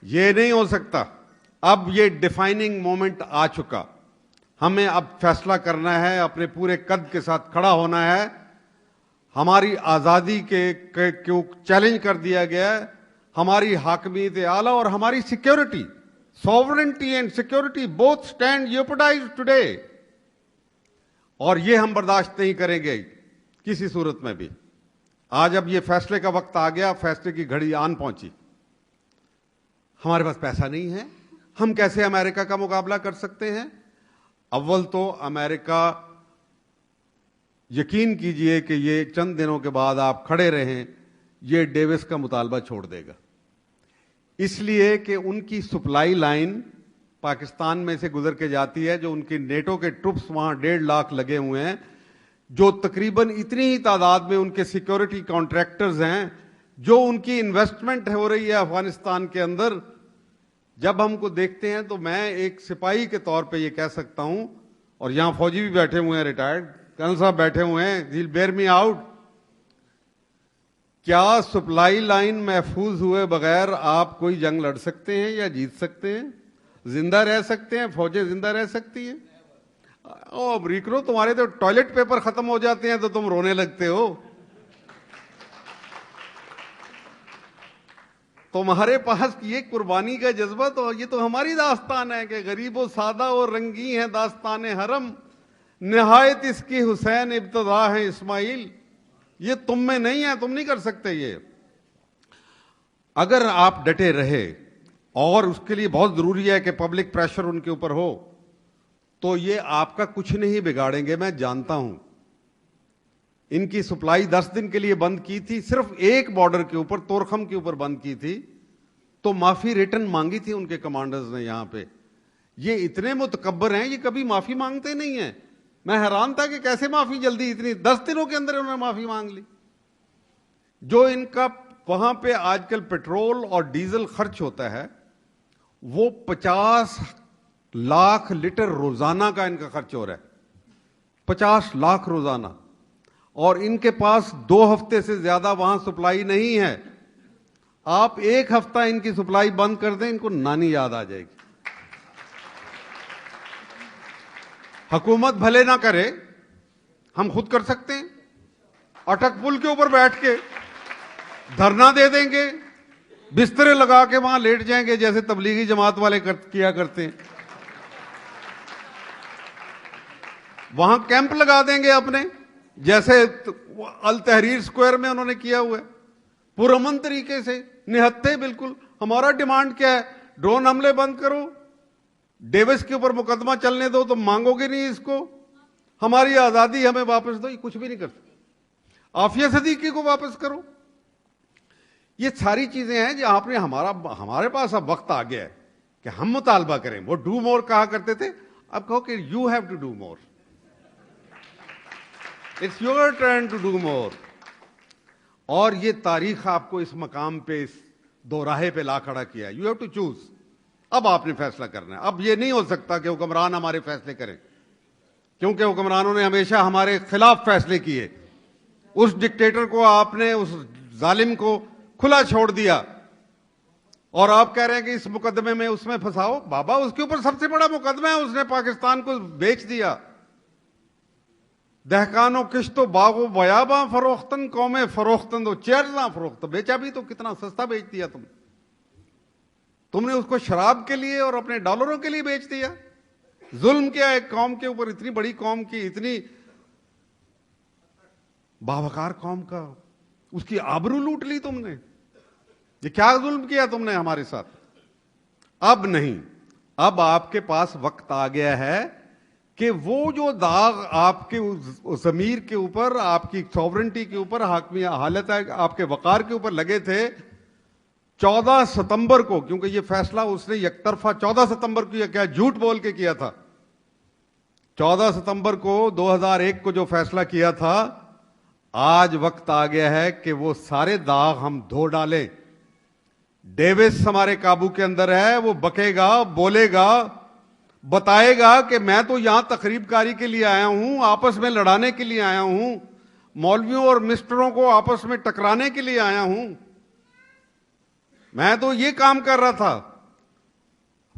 یہ نہیں ہو سکتا. اب یہ ڈیفائننگ مومنٹ آ چکا. ہمیں اب فیصلہ کرنا ہے, اپنے پورے قد کے ساتھ کھڑا ہونا ہے. ہماری آزادی کے چیلنج کر دیا گیا ہے, ہماری حاکمیت اعلیٰ اور ہماری security, sovereignty and security both stand jeopardized today, اور یہ ہم برداشت نہیں کریں گے کسی صورت میں بھی. آج اب یہ فیصلے کا وقت آ گیا, فیصلے کی گھڑی آن پہنچی. ہمارے پاس پیسہ نہیں ہے, ہم کیسے امریکہ کا مقابلہ کر سکتے ہیں؟ اول تو امریکہ, یقین کیجئے کہ یہ چند دنوں کے بعد آپ کھڑے رہیں, یہ ڈیوس کا مطالبہ چھوڑ دے گا. اس لیے کہ ان کی سپلائی لائن پاکستان میں سے گزر کے جاتی ہے, جو ان کی نیٹو کے ٹروپس وہاں 1.5 لاکھ لگے ہوئے ہیں, جو تقریباً اتنی ہی تعداد میں ان کے سیکیورٹی کانٹریکٹرز ہیں, جو ان کی انویسٹمنٹ ہو رہی ہے افغانستان کے اندر. جب ہم کو دیکھتے ہیں تو میں ایک سپاہی کے طور پہ یہ کہہ سکتا ہوں, اور یہاں فوجی بھی بیٹھے ہوئے ہیں, ریٹائرڈ کرنل صاحب بیٹھے ہوئے ہیں, ہیل بیئر می آؤٹ, کیا سپلائی لائن محفوظ ہوئے بغیر آپ کوئی جنگ لڑ سکتے ہیں یا جیت سکتے ہیں؟ زندہ رہ سکتے ہیں؟ فوجیں زندہ رہ سکتی ہیں؟ او امریکنو, تمہارے تو ٹوائلٹ پیپر ختم ہو جاتے ہیں تو تم رونے لگتے ہو. تمہارے پاس یہ قربانی کا جذبہ, تو یہ تو ہماری داستان ہے کہ غریب و سادہ اور رنگی ہے داستان حرم, نہایت اس کی حسین ابتدا ہے اسماعیل. یہ تم میں نہیں ہے, تم نہیں کر سکتے یہ. اگر آپ ڈٹے رہے, اور اس کے لیے بہت ضروری ہے کہ پبلک پریشر ان کے اوپر ہو, تو یہ آپ کا کچھ نہیں بگاڑیں گے. میں جانتا ہوں ان کی سپلائی 10 دن کے لیے بند کی تھی, صرف ایک بارڈر کے اوپر, تورخم کے اوپر بند کی تھی, تو معافی ریٹرن مانگی تھی ان کے کمانڈرز نے یہاں پہ. یہ اتنے متکبر ہیں, یہ کبھی معافی مانگتے نہیں ہیں. میں حیران تھا کہ کیسے معافی جلدی, اتنی 10 دنوں کے اندر انہوں نے معافی مانگ لی. جو ان کا وہاں پہ آج کل پیٹرول اور ڈیزل خرچ ہوتا ہے, وہ 50 لاکھ لیٹر روزانہ کا ان کا خرچ ہو رہا ہے, 50 لاکھ روزانہ. اور ان کے پاس 2 ہفتے سے زیادہ وہاں سپلائی نہیں ہے. آپ 1 ہفتہ ان کی سپلائی بند کر دیں, ان کو نانی یاد آ جائے گی. حکومت بھلے نہ کرے, ہم خود کر سکتے ہیں. اٹک پل کے اوپر بیٹھ کے دھرنا دے دیں گے, بسترے لگا کے وہاں لیٹ جائیں گے جیسے تبلیغی جماعت والے کیا کرتے ہیں. وہاں کیمپ لگا دیں گے اپنے, جیسے التحریر سکوائر میں انہوں نے کیا ہوا ہے, پرامن طریقے سے, نہتے بالکل. ہمارا ڈیمانڈ کیا ہے؟ ڈرون حملے بند کرو, ڈیوس کے اوپر مقدمہ چلنے دو, تم مانگو گے نہیں اس کو. ہماری آزادی ہمیں واپس دو, یہ کچھ بھی نہیں کر سکتے. عافیہ صدیقی کو واپس کرو. یہ ساری چیزیں ہیں جو آپ نے, ہمارے پاس اب وقت آ گیا ہے کہ ہم مطالبہ کریں. وہ ڈو مور کہا کرتے تھے, اب کہو کہ you have to do more. It's your turn to do more. اور یہ تاریخ آپ کو اس مقام پہ, اس دوراہے پہ لا کھڑا کیا ہے. You have to choose. اب آپ نے فیصلہ کرنا ہے. اب یہ نہیں ہو سکتا کہ حکمران ہمارے فیصلے کریں, کیونکہ حکمرانوں نے ہمیشہ ہمارے خلاف فیصلے کیے. اس ڈکٹیٹر کو آپ نے, اس ظالم کو کھلا چھوڑ دیا, اور آپ کہہ رہے ہیں کہ اس مقدمے میں اس میں پھنساؤ. بابا اس کے اوپر سب سے بڑا مقدمہ ہے, اس نے پاکستان کو بیچ دیا. دہقانوں کشتو باغو بیاباں فروختن, قومیں فروختن تو چیرزاں فروخت. بیچا بھی تو کتنا سستا بیچ دیا تم نے اس کو شراب کے لیے اور اپنے ڈالروں کے لیے بیچ دیا. ظلم کیا ایک قوم کے اوپر, اتنی بڑی قوم کی, اتنی باوقار قوم کا, اس کی آبرو لوٹ لی تم نے. یہ کیا ظلم کیا تم نے ہمارے ساتھ؟ اب نہیں, اب آپ کے پاس وقت آ گیا ہے کہ وہ جو داغ آپ کے ضمیر کے اوپر, آپ کی سوورنٹی کے اوپر, حاکمی حالت آپ کے وقار کے اوپر لگے تھے 14 ستمبر کو, کیونکہ یہ فیصلہ اس نے یک طرفہ 14 ستمبر کو کیا جھوٹ بول کے کیا تھا. 14 ستمبر کو 2001 کو جو فیصلہ کیا تھا, آج وقت آ گیا ہے کہ وہ سارے داغ ہم دھو ڈالیں. ڈیوس ہمارے قابو کے اندر ہے, وہ بکے گا, بولے گا, بتائے گا کہ میں تو یہاں تقریب کاری کے لیے آیا ہوں, آپس میں لڑانے کے لیے آیا ہوں, مولویوں اور مسٹروں کو آپس میں ٹکرانے کے لیے آیا ہوں, میں تو یہ کام کر رہا تھا.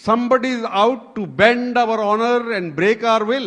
somebody is out to bend our honor and break our will।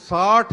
$60